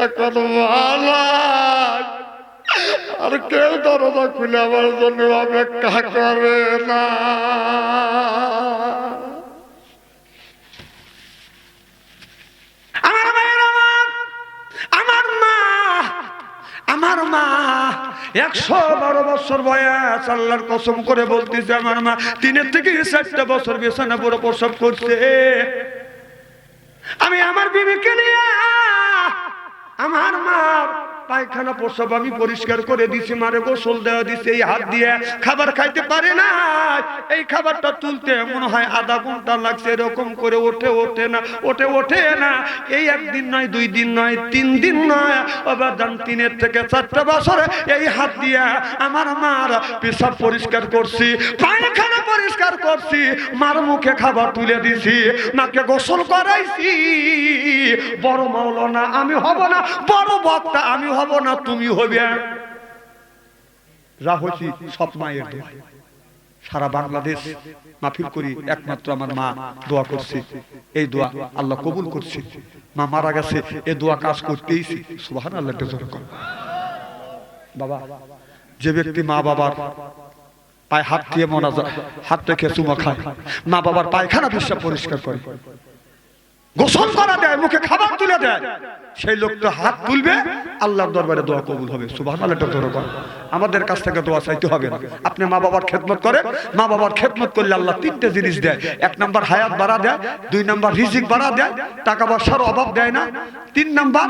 একটা কথা নাই, আর কেউ দরজা খুলে আমার জন্য অপেক্ষা করে না। আমার মা 112 বছর বয়স, আল্লাহর কসম করে বলতেছে আমার মা 3 থেকে 4 বছর বিছানা পুরো প্রসব করছে। আমি আমার বিবিকে নিয়ে আমার মা পায়খানা প্রসব আমি পরিষ্কার করে দিছি, মারে গোসল দেওয়া দিছি, এই হাত দিয়ে খাবার খাইতে পারে না, এই খাবারটা তুলতে মনে হয় আধা ঘন্টা লাগছে, এরকম করে ওঠে না। এই 1 দিন নয়, 2 দিন নয়, 3 দিন নয়, আবার 3 থেকে 4 বছর এই হাত দিয়ে আমার মার পেশাব পরিষ্কার করছি, পায়খানা পরিষ্কার করছি, মার মুখে খাবার তুলে দিছি, মাকে গোসল করাইছি। বড় মাওলানা আমি হব না, বড় বক্তা আমি হব না, তুমি হবে। যা হচ্ছি সব মায়ের দোয়া। সারা বাংলাদেশ মাহফিল করি, একমাত্র আমার মা দোয়া করছে, এই দোয়া আল্লাহ কবুল করছে। মা মারা গেছে, এই দোয়া কাজ করতেইছি। সুবহানাল্লাহ। বাবা, যে ব্যক্তি মা বাবার পায়ে হাত দিয়ে হাত রেখে চুমা খায়, মা বাবার পায়খানা পেশাব পরিষ্কার করে, গোসল করা দেয়, মুখে খাবার তুলে দেয়, সেই লোকটা হাত তুলবে, আল্লাহর দরবারে দোয়া কবুল হবে। সুবহানাল্লাহ। আমাদের কাছ থেকে দোয়া চাইতে হবে না। আপনি মা বাবার খেদমত করেন, মা বাবার খেদমত করলে আল্লাহ 3টে জিনিস দেয়। 1 নাম্বার হায়াত বাড়া দেয়, 2 নাম্বার রিজিক বাড়া দেয়, টাকা পয়সার অভাব দেয় না, 3 নাম্বার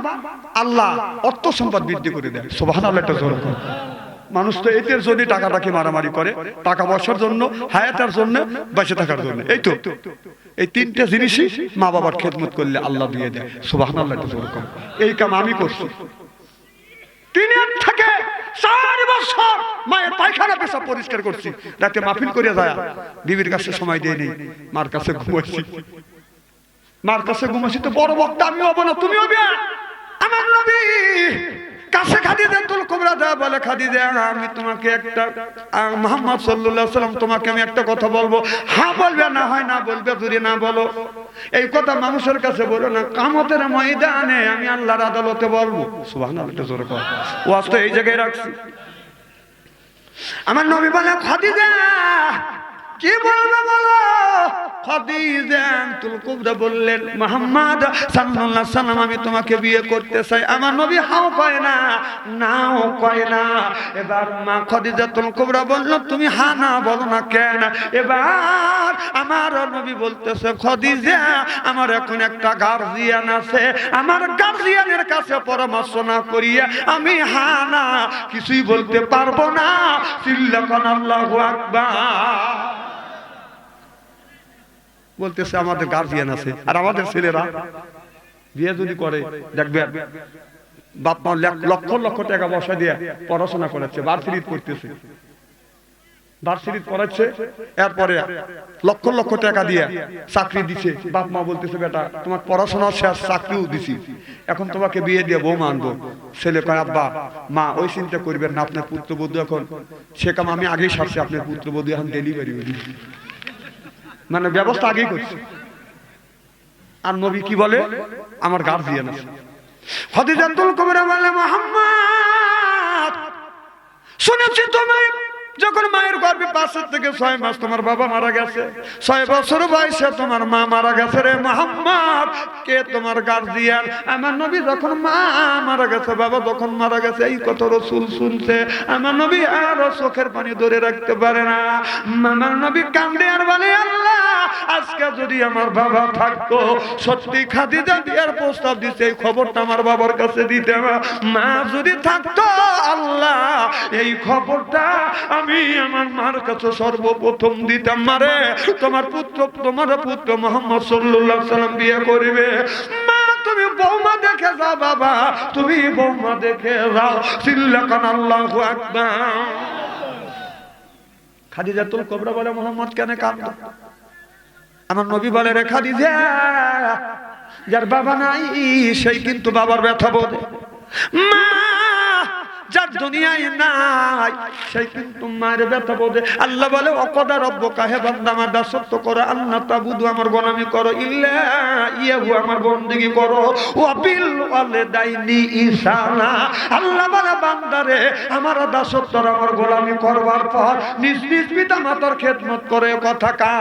আল্লাহ অর্থ সম্পদ বৃদ্ধি করে দেয়। সুবহানাল্লাহ। মানুষ তো এদের জন্য টাকাটাকে মারামারি করে, টাকা পয়সার জন্য, হায়াতের জন্য, বেঁচে থাকার জন্য। এই 3টে জিনিসই মা বাবার খেদমত করলে আল্লাহ দিয়ে দেয়। সুবহানাল্লাহ। এই কাম আমি করছি। 3 থেকে 4 বছর মায়ের পায়খানা পেশাব পরিষ্কার করছি। রাতে মাহফিল করে যায়, বিবির কাছে সময় দিয়ে নেই, মার কাছে ঘুমাইছি। মার কাছে ঘুমাইছি তো বড় বক্তা আমি হব না, তুমি হবে। আমার নবী কাছে খাদিজাতুল কুবরা দা বলে, খাদিজা আমি তোমাকে একটা, মুহাম্মদ সাল্লাল্লাহু আলাইহি ওয়াসাল্লাম তোমাকে আমি একটা কথা বলবো, হ্যাঁ বলবে, না হয় না বলবে, যদি না বলো। এই কথা মানুষের কাছে বলো না, কিয়ামতের ময়দানে আমি আল্লাহর আদালতে বলবো। সুবহানাল্লাহ। জোরে কর। ওয়াজ তো এই জায়গায় রাখছি। আমার নবী বলে, খাদিজা কি বলবে বলো। খাদিজাতুল কুবরা বললেন, মুহাম্মদ সাল্লাল্লাহু আলাইহি ওয়াসাল্লাম আমি তোমাকে বিয়ে করতে চাই। আমার নবী হাও কয় না, নাও কয় না। এবার মা খাদিজাতুল কুবরা বলল, তুমি হ্যাঁ না বলো না কেন? এবার আমার নবী বলতেছে, খাদিজা আমার এখন একটা গার্জিয়ান আছে, আমার গার্জিয়ানের কাছে পরামর্শ না করিয়া আমি হ্যাঁ না কিছুই বলতে পারবো না। চিল্লাকান আল্লাহু আকবার। বলতেছে আমাদের গার্জিয়ান আছে, আর আমাদের ছেলেরা বিয়ে যদি করে দেখবেন বাপ মা লক্ষ লক্ষ টাকা পয়সা দিয়ে পড়াশোনা করাচ্ছে, ভার্সিটি করতেছে, ভার্সিটি পড়াচ্ছে, এরপরে লক্ষ লক্ষ টাকা দিয়ে চাকরি দিছে। বাপ মা বলতেছে, বেটা তোমার পড়াশোনা শেষ, চাকরিও দিছি, এখন তোমাকে বিয়ে দিয়ে বউ মানবো। ছেলে কয়, আব্বা মা ওই চিন্তা করবেন না, আপনার পুত্রবধূ এখন সে কাম আমি আগেই সারছি, আপনার পুত্রবধূ এখন ডেলিভারি হয়ে গেছে, মানে ব্যবস্থা আগেই করছে। আর নবী কি বলে, আমার গার্জিয়ান আছে। খাদিজাতুল কুবরা বলে, মুহাম্মদ শুনেছি তুমি যখন মায়ের গর্ভে 5 থেকে 6 মাস তোমার বাবা মারা গেছে, 6 বছর বয়সে তোমার মা মারা গেছে। রে মুহাম্মদ কে তোমার গার্জিয়ান? আমার নবী যখন মা মারা গেছে, বাবা যখন মারা গেছে, এই কথা রাসূল শুনছে। আমার নবী আর চোখের পানি ধরে রাখতে পারে না। আমার নবী কান্দে আর বলে, আল্লাহ আজকে যদি আমার বাবা থাকতো, সত্যি খাদিজা বিয়ের প্রস্তাব দিতে, এই খবরটা আমার বাবার কাছে দিতে, মা যদি থাকতো, আল্লাহ এই খবরটা আমি আমার মার কাছে সর্বপ্রথম দিতাম। মারে তোমার পুত্র মুহাম্মদ সাল্লাল্লাহু আলাইহি ওয়াসাল্লাম বিয়ে করবে। মা তুমি বৌমা দেখে যাও, বাবা তুমি বৌমা দেখে যাও। চিল্লাকান আল্লাহু আকবার। খাদিজাতুল কুবরা বলে, মুহাম্মদ কেন কাঁদো? আমার নবী বলে, রে খাদিজা যার বাবা নাই সেই কিন্তু বাবার ব্যথা বোঝে। মা যার দুনিয়ায় নাই সেই কিন্তু মায়ের ব্যথা বোঝে। আল্লাহ বলে ওয়াকাদা রাব্বুকা, হে বান্দা আমার দাসত্ব করো, আল্লাহ তাবুদু আমার গোলামি করো, ইল্লা ইয়াহু আমার বন্দেগী করো, ওয়া বিল ওয়ালিদাইনি ইহসানা। আল্লাহ বলে বান্দারে আমার দাসত্ব আমার গোলামি করবার পর নিজ নিজ পিতা মাতার খেদমত করে। কথা কা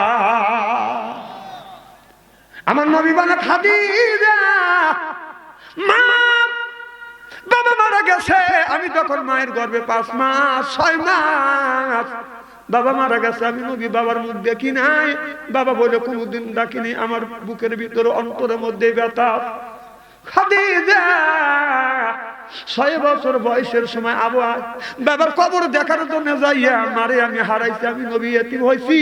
আমার নবী বলে খাদিজা মা বাবা মারা গেছে, আমি তখন মায়ের গর্ভে 5 মাস 6 মাস, বাবা মারা গেছে, আমি নবী বাবার মুখ দেখি নাই, বাবা বলে কোনদিন ডাকিনি, আমার বুকের ভিতরে অন্তরের মধ্যে ব্যথা। খাদিজা 6 বছর বয়সের সময় বাবার কবর দেখার জন্য যাইয়া মারে আমি হারাইছি, আমি নবী এতিম হইছি।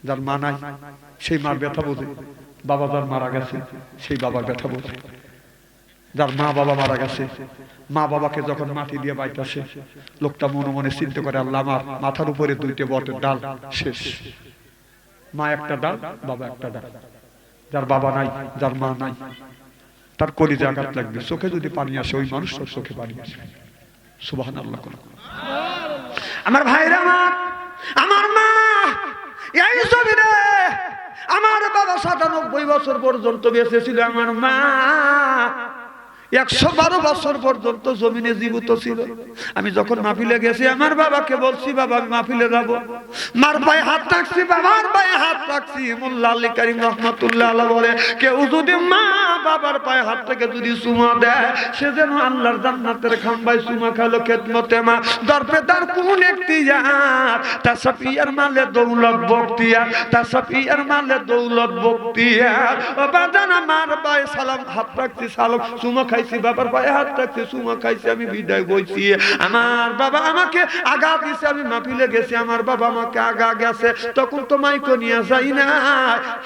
যার মা নাই সেই মার ব্যথা বোঝে, বাবা যার মারা গেছে সেই বাবার ব্যথা বোঝে। যার মা বাবা মারা গেছে, মা বাবাকে যখন মাটি দিয়ে বাইতেছে, লোকটা মনে মনে চিন্তা করে আল্লাহ আমার মাথার উপরে 2টে বটের ডাল শেষ, মা একটা ডাল বাবা একটা ডাল। যার বাবা নাই, যার মা নাই, তার কলিজা আঘাত লাগবে, চোখে যদি পানি আসে ওই মানুষটার চোখে পানি আসে। সুবহানাল্লাহ। আমার ভাইরা, আমার মা এই জমিনে, আমার বাবা 97 বছর পর্যন্ত বেঁচে ছিল, আমার মা 112 বছর পর্যন্ত জমিনে জীবিত ছিল। আমি যখন মাহফিলে গেছি আমার বাবাকে বলছি বাবা আমি মাহফিলে যাব, মার পায়ে হাত রাখছি, বাবার পায়ে হাত রাখছি। মোল্লা আলী কারীম রাহমাতুল্লাহ আলাইহি বলে কেউ যদি মা বাবার পায়ে হাত থেকে যদি চুমা দেয় সে যেন আল্লাহর জান্নাতের খাম্বায় চুমা খেলো। খেদমতে মা দরপেদার কোন ইখতিয়ার, তাসাফিয়ার মালে দৌলত বখতিয়ার, তাসাফিয়ার মালে দৌলত বখতিয়ার। ও বাজান আমার পায়ে সালাম হাত রাখছি, সালাম চুমা খাইছি, বাবার পায়ে হাত রাখছি, চুমা খাইছি, আমি বিদায় বইছি। আমার বাবা আমাকে আগা দিছে, আমি মাহফিলে গেছি, আমার বাবা আমাকে আগা গেছে, তখন তো মাইকো নিয়ে যাই না,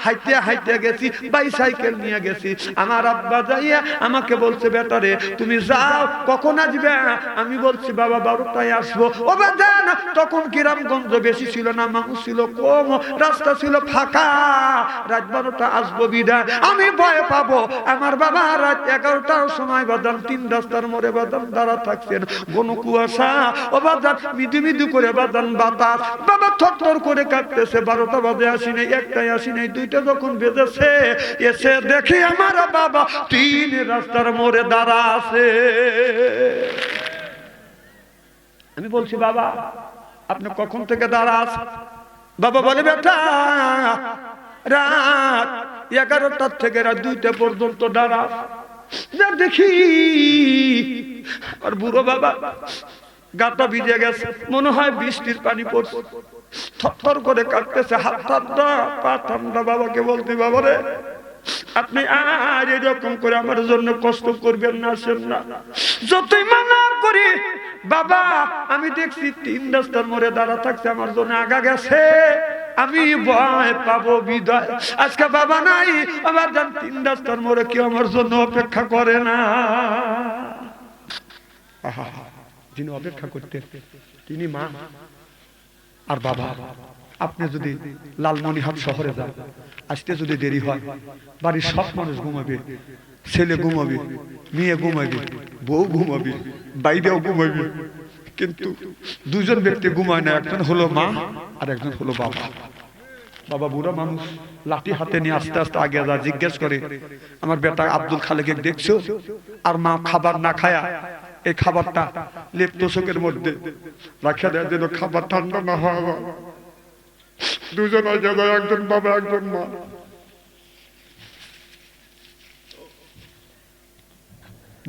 হাইতে হাইতে গেছি, বাইসাইকেল নিয়ে গেছি। আমার আব্বা যাইয়া আমাকে বলছে বেটারে তুমি যাও, কখন আসবে? আমি বলছি বাবা 12টায় আসবো। ও বাজান তখন গ্রামগঞ্জ বেশি ছিল না, মানুষ ছিল কম, রাস্তা ছিল ফাঁকা, রাত 12টা আসবো বিদায়, আমি ভয় পাবো। আমার বাবা রাত 11টার সময় বাদাম 3 রাস্তার মোড়ে বাদাম দাঁড়া থাকছেন, ঘন কুয়াশা, ও বাদাম মৃদু মৃদু করে বাদাম বাতাস, বাবা থরথর করে কাঁপতেছে। 12টা বাজে আসি নাই, 1টায় আসি নাই, 2টা যখন বেজেছে এসে দেখি আমার বাবা 3 রাস্তার মোড়ে দাঁড়া আছে। আমি বলছি বাবা আপনি কখন থেকে দাঁড়া আছেন? বাবা বলে বেটা রাত 11টা থেকে রাত 2টা পর্যন্ত দাঁড়া। যা দেখি আর বুড়ো বাবা গাটা ভিজে গেছে, মনে হয় বৃষ্টির পানি পড়ছে, থরথর করে কাঁপতেছে, হাত ঠান্ডা পা ঠান্ডা। বাবাকে বলতে বাবা রে আপনি আর এরকম করে আমার জন্য কষ্ট করবেন না, আসেন না। যতই মানা করি বাবা আমি দেখছি 3 রাস্তার মোড়ে দাঁড়া থাকছে, আমার জন্য আগা গেছে, আমি ভয় পাবো বিদায়। আজকে বাবা নাই, আমার যান 3 রাস্তার মোড়ে কেউ আমার জন্য অপেক্ষা করে না। যিনি অপেক্ষা করতেন তিনি মা আর বাবা। আপনি যদি লালমনিরহাট শহরে যান, আসতে যদি দেরি হয়, বাড়ির সব মানুষ ঘুমাবে, ছেলে ঘুমাবে, মেয়ে ঘুমাবে, বউ ঘুমাবে, বাইরেও ঘুমাবে, কিন্তু 2জন ব্যক্তি ঘুমায় না, একজন হলো মা আর একজন হলো বাবা। বাবা বুড়া মানুষ, লাঠি হাতে নিয়ে আস্তে আস্তে আগে যা, জিজ্ঞেস করে আমার বেটা আব্দুল খালেকে দেখছো? আর মা খাবার না খায়া এই খাবারটা লেপ তোষকের মধ্যে রাখা দেয় যেন খাবার ঠান্ডা না হয়। 2জন ওই জায়গায়, একজন বাবা একজন মা।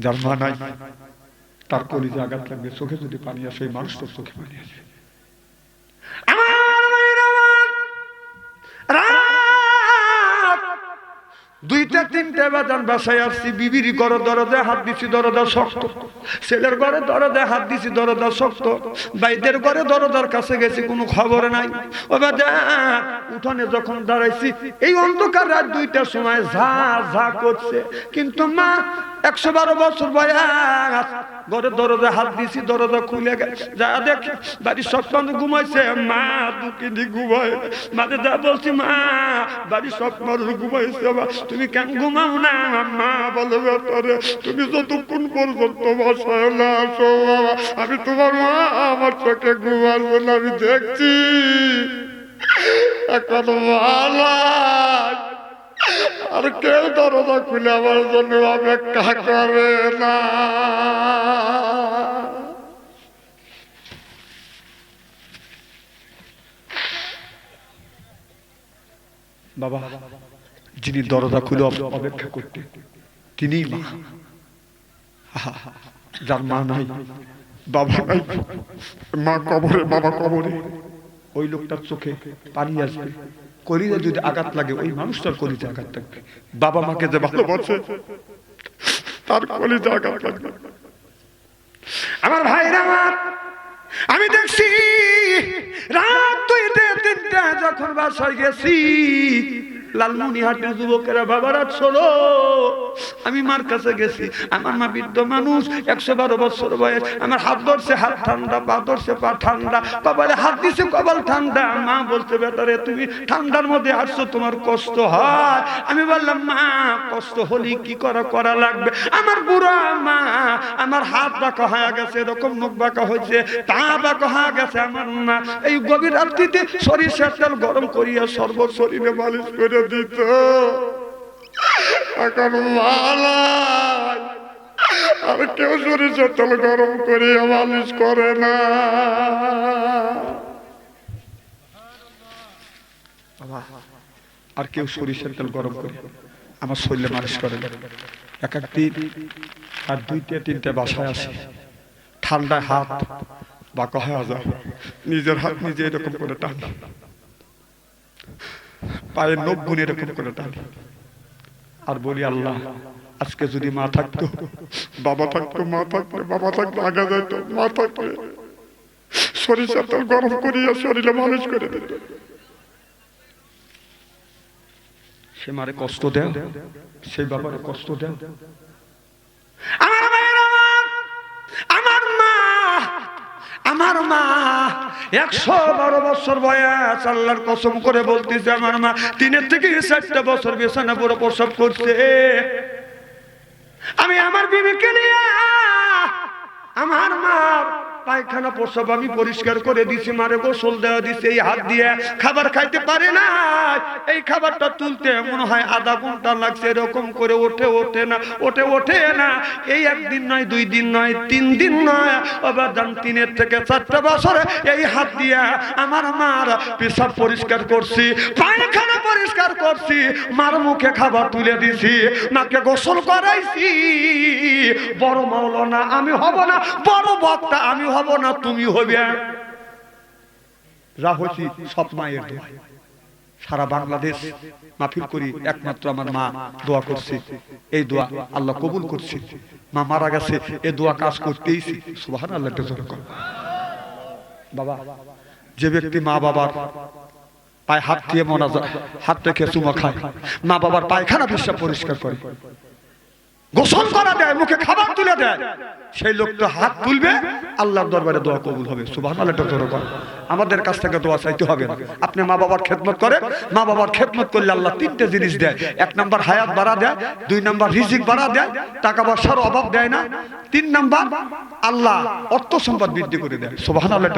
যার মা নাই তার কলিজা আঘাত লাগবে, চোখে যদি পানি আসে এই মানুষটার চোখে পানি আসে। রাত 2টা 3টে বাজান বাসায় আসছি, বিবির ঘরে দরজায় হাত দিছি, দরজা শক্ত, ছেলের ঘরে দরজায় হাত দিছি, দরজা শক্ত, বাইদের ঘরে দরজার কাছে গেছি, কোনো খবর নাই। ও বাজান উঠানে যখন দাঁড়াইছি এই অন্ধকার রাত 2টার সময় ঝা ঝা করছে, কিন্তু মা 112 বছর বয়স, ঘরে দরজায় হাত দিছি, দরজা খুলে গেছে, যা দেখি বাড়ির সব মানুষ ঘুমাইছে, মা দুকিনি ঘুমায়। মাঝে যা বলছি মা বাড়ির সব মানুষ ঘুমাইছে, তুমি তুমি কেন ঘুমাও না? মা বলে বেটারে তুমি যতক্ষণ পর্যন্ত বাসায় না আসো বাবা, আমি তোমার মা, আমার চোখে ঘুম আসবে না, আমি দেখছি এখন ভালো। আর কেউ দরজা খুলে আমার জন্য অপেক্ষা করে না। বাবা যিনি দরজা খুলে অপেক্ষা করতেন তিনি মা। যার মা নাই, বাবা নাই, মা কবরে, বাবা কবরে, ওই লোকটার চোখে পানি আসবে, কলিজা যদি আঘাত লাগে ওই মানুষটার কলিজা আঘাত লাগবে। বাবা মাকে যে ভালোবাসে তার কলিজা আঘাত লাগবে। আমার ভাইরা আমার, আমি দেখছি রাত 2-3টা যখন বাসায় গেছি, লালমনিহাটের যুবকেরা বাবারা শোনো, আমি মার কাছে গেছি, আমার মা বৃদ্ধ মানুষ, 112 বছর বয়স, আমার হাত ধরছে হাত ঠান্ডা, পা ধরছে পা ঠান্ডা, কপালে হাত দিছে কপাল ঠান্ডা। মা বলছে বেটারে তুমি ঠান্ডার মধ্যে আসছো, তোমার কষ্ট হয়। আমি বললাম মা কষ্ট হলে কি করা লাগবে? আমার বুড়া মা, আমার হাত বাঁকা হয়ে গেছে, এরকম মুখ বাঁকা হয়েছে, পা বাঁকা হয়ে গেছে। আমার মা এই গভীর রাত্রিতে সরিষার তেল গরম করিয়া সর্ব শরীরে মালিশ করে দিত। এখন ভালো আর কেউ সরিষার তেল গরম করিয়া মালিশ করে না। আর কেউ সরিষার তেল গরম করে আমার শরীরে মালিশ করে না। এক একদিন আর 2-3টা বাসায় আসে, ঠান্ডায় হাত বাঁকা হয়ে যায়, নিজের হাত নিজে এরকম করে টানে, পায়ের নখ গুনে এরকম করে টানে, আর বলি আল্লাহ আজকে যদি মা থাকতো, বাবা থাকতো, মা থাকতো, বাবা থাকতো আগে যাইতো, মা থাকতো সরিষার তেল গরম করিয়া শরীরে মালিশ করে দিত। সে মারে কষ্ট দেয়, সেই বাবারে কষ্ট দেয়। আমার মা 112 বছর বয়স, আল্লাহর কসম করে বলতেছে আমার মা 3 থেকে 4 বছর বিছানা পুরো প্রসব করছে। আমি আমার বিবিকে নিয়ে আমার মা পায়খানা প্রসব আমি পরিষ্কার করে দিছি, মারে গোসল দেওয়া দিছি, এই হাত দিয়ে খাবার খাইতে পারে না, এই খাবারটা তুলতে মনে হয় আধা ঘন্টা লাগছে, এরকম করে ওঠে না। এই 1 দিন নয়, 2 দিন নয়, 3 দিন নয়, আবার 3 থেকে 4 বছর এই হাত দিয়ে আমার মার পেশাব পরিষ্কার করছি, পায়খানা পরিষ্কার করছি, মার মুখে খাবার তুলে দিছি, মাকে গোসল করাইছি। বড় মাওলানা আমি হব না, বড় বক্তা আমি হব না, তুমি হবে। যা হচ্ছি সব মায়ের দোয়া। সারা বাংলাদেশ মাহফিল করি, একমাত্র আমার মা দোয়া করছে, এই দোয়া আল্লাহ কবুল করছে। মা মারা গেছে, এই দোয়া কাজ করতেইছি। সুবহানাল্লাহ। বাবা যে ব্যক্তি মা বাবার পায়ে হাত দিয়ে মোনাজাত, হাত রেখে চুমা খায়, মা বাবার পায়খানা পেশাব পরিষ্কার করে, গোসল করা দেয়, মুখে খাবার তুলে দেয়, সেই লোকটা হাত তুলবে, আল্লাহর দরবারে দোয়া কবুল হবে। সুবহানাল্লাহ। আমাদের কাছ থেকে দোয়া চাইতে হবে না। আপনি মা বাবার খেদমত করেন, মা বাবার খেদমত করলে আল্লাহ 3টে জিনিস দেয়। 1 নাম্বার হায়াত বাড়া দেয়, 2 নাম্বার রিজিক বাড়া দেয়, টাকা পয়সার অভাব দেয় না, 3 নাম্বার আল্লাহ অর্থ সম্পদ বৃদ্ধি করে দেয়। সুবহানাল্লাহ।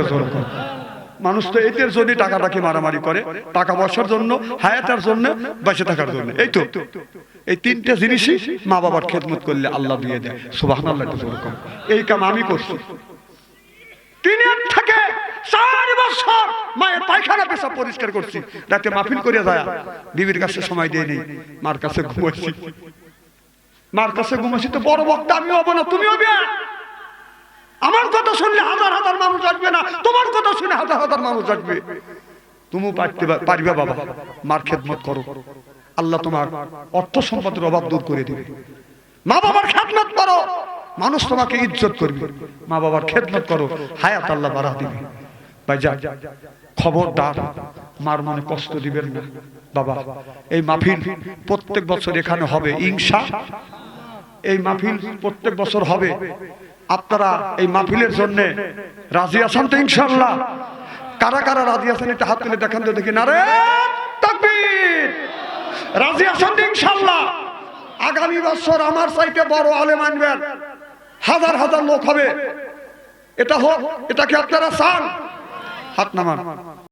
মানুষ তো এদের জন্য টাকাটাকে মারামারি করে, টাকা পয়সার জন্য, হায়াতের জন্য, বেঁচে থাকার জন্য। এই তো এই 3টে জিনিসই মা বাবার খেদমত করলে আল্লাহ দিয়ে দেয়। সুবহানাল্লাহ। এই কাম আমি করছি। 3 থেকে 4 বছর মায়ের পায়খানা পেশাব পরিষ্কার করছি, রাতে মাহফিল করে যায়, বিবির কাছে সময় দিয়ে নেই, মার কাছে ঘুমাইছি। মার কাছে ঘুমাইছি তো বড় বক্তা আমি হব না, তুমি হবে। আমার কথা শুনলে হাজার হাজার মানুষ আসবে না, তোমার কথা শুনে হাজার হাজার মানুষ আসবে। তুমি পারবে বাবা, মার খেদমত করো, আল্লাহ তোমার অর্থ সম্পদের অভাব দূর করে দিবে। মা বাবার খেদমত করো, মানুষ তোমাকে ইজ্জত করবে। মা বাবার খেদমত করো, হায়াত আল্লাহ বাড়া দিবে। ভাইজান খবরদার মার মনে কষ্ট দিবেন না। বাবা এই মাহফিল প্রত্যেক বছর এখানে হবে ইনশাআল্লাহ। এই মাহফিল প্রত্যেক বছর হবে। আপনারা এই মাহফিলের জন্য রাজি আছেন তো ইনশাআল্লাহ? কারা কারা রাজি আছেন একটু হাত তুলে দেখান তো দেখি। নারে তাকবীর, রাজি আছেন ইনশাআল্লাহ? আগামী বছর আমার চাইতে বড় আলেম আনবেন, হাজার হাজার লোক হবে। এটা হোক, এটা কি আপনারা চান? হাত নামান।